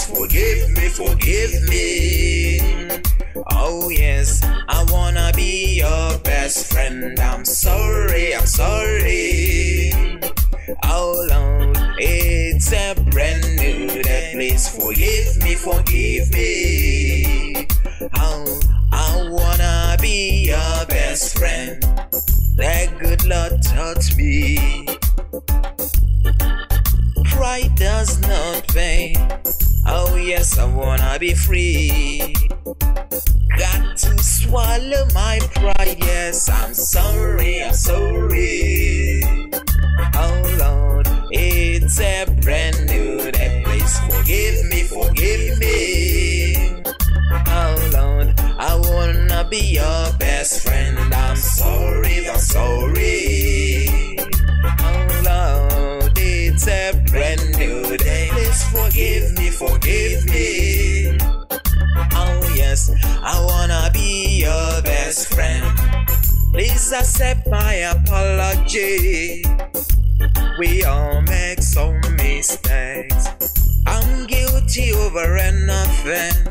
please forgive me, forgive me. Oh yes, I wanna be your best friend. I'm sorry, I'm sorry. Oh Lord, it's a brand new day. Please forgive me, forgive me. Oh, I wanna be your best friend. That good Lord taught me. Pride does not pay. Oh yes, I wanna be free. Got to swallow my pride. Yes, I'm sorry, I'm sorry. Oh Lord, it's a brand new day. Please forgive me, forgive me. Oh Lord, I wanna be your best friend. I'm sorry, I'm sorry. Oh Lord, it's a brand new day. Please forgive me, forgive me. Oh yes, I wanna be your best friend. Please accept my apology. We all make some mistakes. I'm guilty over an offense,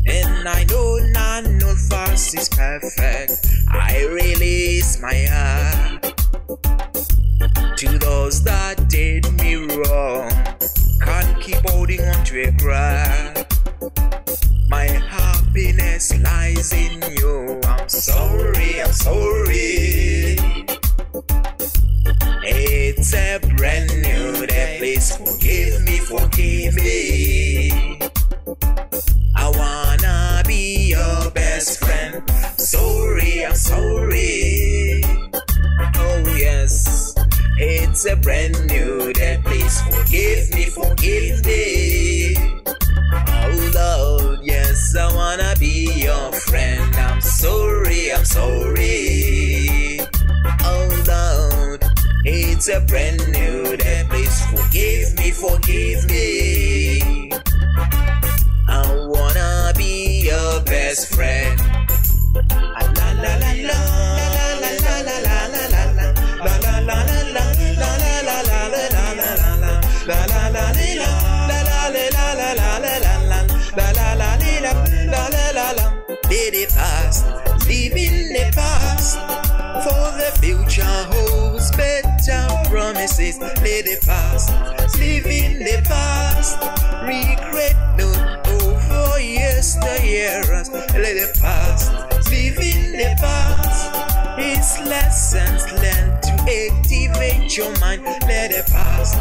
and I know none of us is perfect. I release my heart to those that did me wrong. Can't keep holding on to a grudge. My happiness lies in you. I'm sorry, I'm sorry. It's a brand new day. Please forgive me, forgive me. I wanna be your best friend. Sorry, I'm sorry. Oh yes, it's a brand new day. Please forgive me, forgive me. Oh Lord, yes, I wanna be your friend. I'm sorry, I'm sorry. Oh Lord, it's a brand new day. Please forgive me, forgive me. I wanna be your best friend. La la la la la la la la la la la la la la la Let it pass, live in the past, for the future holds better promises. Let it pass, live in the past, regret not over yesteryears. Let it pass, live in the past, it's lessons learned to activate your mind. Let it pass,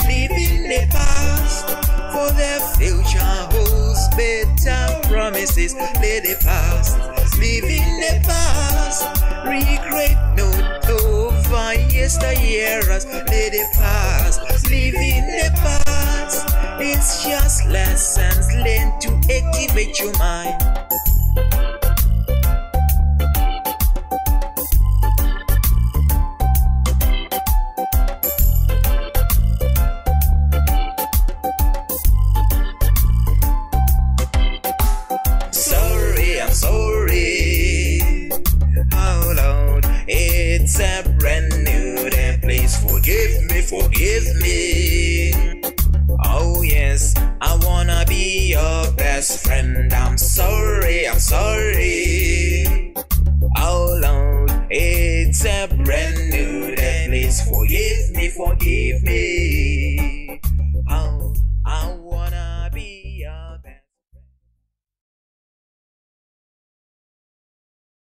live in the past, for the future holds better promises. Let it pass, live in the past, regret not over yesteryears. Let it pass, live in the past, it's just lessons learned to activate your mind. Sorry, oh Lord, it's a brand new day. Please forgive me, forgive me. Oh yes, I wanna be your best friend. I'm sorry, I'm sorry. Oh Lord, it's a brand new day. Please forgive me, forgive me.